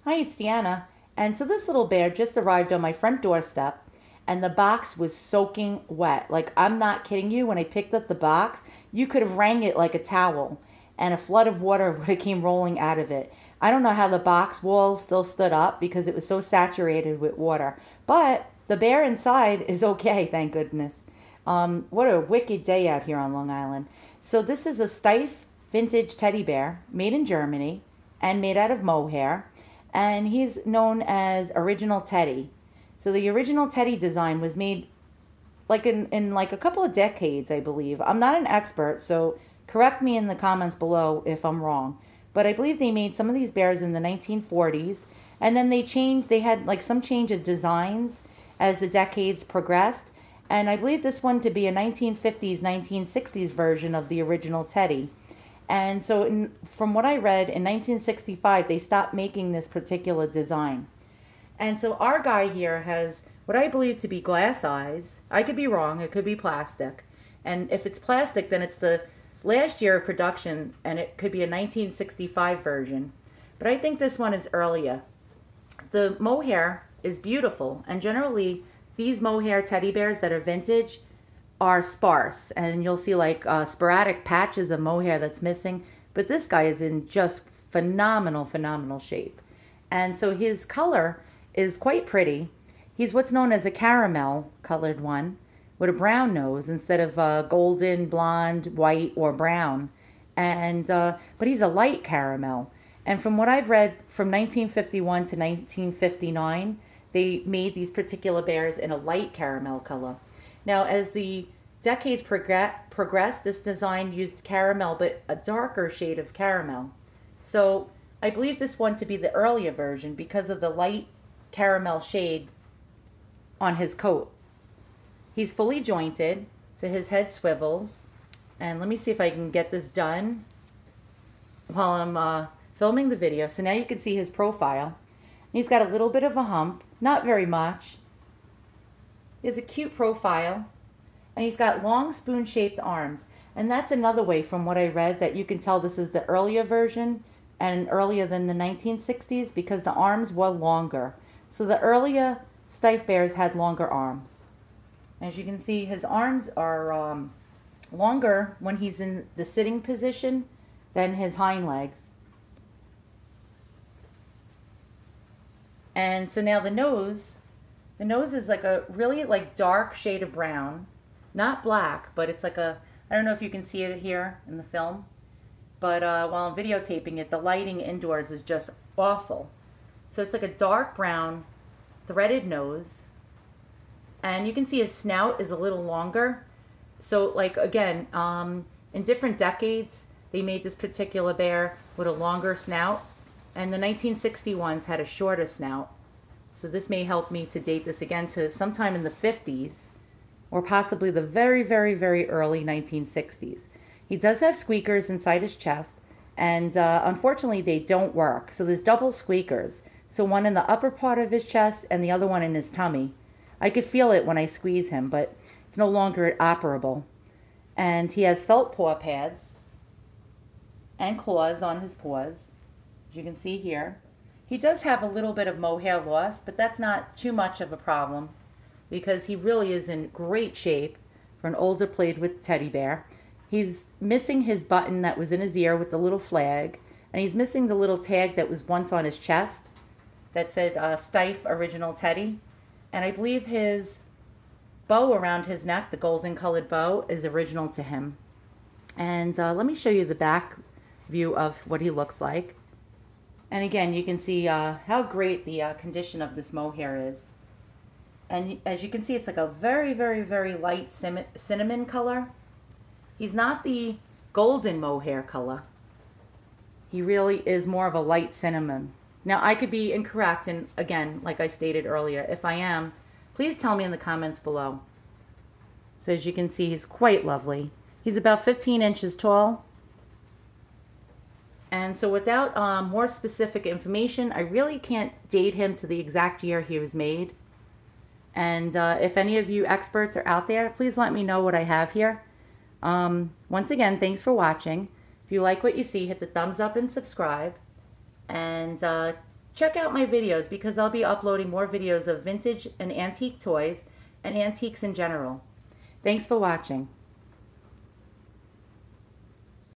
Hi, it's Deanna. And so this little bear just arrived on my front doorstep, and the box was soaking wet. Like, I'm not kidding you. When I picked up the box, you could have wrung it like a towel, and a flood of water would have came rolling out of it. I don't know how the box walls still stood up because it was so saturated with water. But the bear inside is okay, thank goodness. What a wicked day out here on Long Island. So this is a Steiff vintage teddy bear made in Germany and made out of mohair, and he's known as Original Teddy. So the original Teddy design was made like in like a couple of decades, I believe. I'm not an expert, so correct me in the comments below if I'm wrong. But I believe they made some of these bears in the 1940s, and then they had like some change of designs as the decades progressed. And I believe this one to be a 1950s, 1960s version of the original Teddy. And so from what I read, in 1965, they stopped making this particular design. And so our guy here has what I believe to be glass eyes. I could be wrong. It could be plastic. And if it's plastic, then it's the last year of production, and it could be a 1965 version. But I think this one is earlier. The mohair is beautiful, and generally these mohair teddy bears that are vintage are sparse, and you'll see like sporadic patches of mohair that's missing, but this guy is in just phenomenal shape. And so his color is quite pretty. He's what's known as a caramel colored one with a brown nose instead of golden, blonde, white, or brown. And but he's a light caramel. And from what I've read, from 1951 to 1959, they made these particular bears in a light caramel color. Now, as the decades progressed, this design used caramel, but a darker shade of caramel. So I believe this one to be the earlier version because of the light caramel shade on his coat. He's fully jointed, so his head swivels. And let me see if I can get this done while I'm filming the video. So now you can see his profile. He's got a little bit of a hump, not very much. He has a cute profile, and he's got long spoon-shaped arms. And that's another way, from what I read, that you can tell this is the earlier version and earlier than the 1960s because the arms were longer. So the earlier Steiff bears had longer arms. As you can see, his arms are longer when he's in the sitting position than his hind legs. And so now the nose is like a really like dark shade of brown, not black, but it's like a, I don't know if you can see it here in the film, but while I'm videotaping it, the lighting indoors is just awful. So it's like a dark brown threaded nose, and you can see his snout is a little longer. So like again, in different decades, they made this particular bear with a longer snout. And the 1961s had a shorter snout. So this may help me to date this again to sometime in the 50s or possibly the very early 1960s. He does have squeakers inside his chest, and unfortunately they don't work. So there's double squeakers. So one in the upper part of his chest and the other one in his tummy. I could feel it when I squeeze him, but it's no longer operable. And he has felt paw pads and claws on his paws. You can see here. He does have a little bit of mohair loss, but that's not too much of a problem because he really is in great shape for an older played with teddy bear. He's missing his button that was in his ear with the little flag, and he's missing the little tag that was once on his chest that said Steiff Original Teddy. And I believe his bow around his neck, the golden colored bow, is original to him. And let me show you the back view of what he looks like. And again, you can see how great the condition of this mohair is. And as you can see, it's like a very light cinnamon color. He's not the golden mohair color. He really is more of a light cinnamon. Now, I could be incorrect, and again, like I stated earlier, if I am, please tell me in the comments below. So as you can see, he's quite lovely. He's about 15 inches tall. And so without more specific information, I really can't date him to the exact year he was made. And if any of you experts are out there, please let me know what I have here. Once again, thanks for watching. If you like what you see, hit the thumbs up and subscribe. And check out my videos because I'll be uploading more videos of vintage and antique toys and antiques in general. Thanks for watching.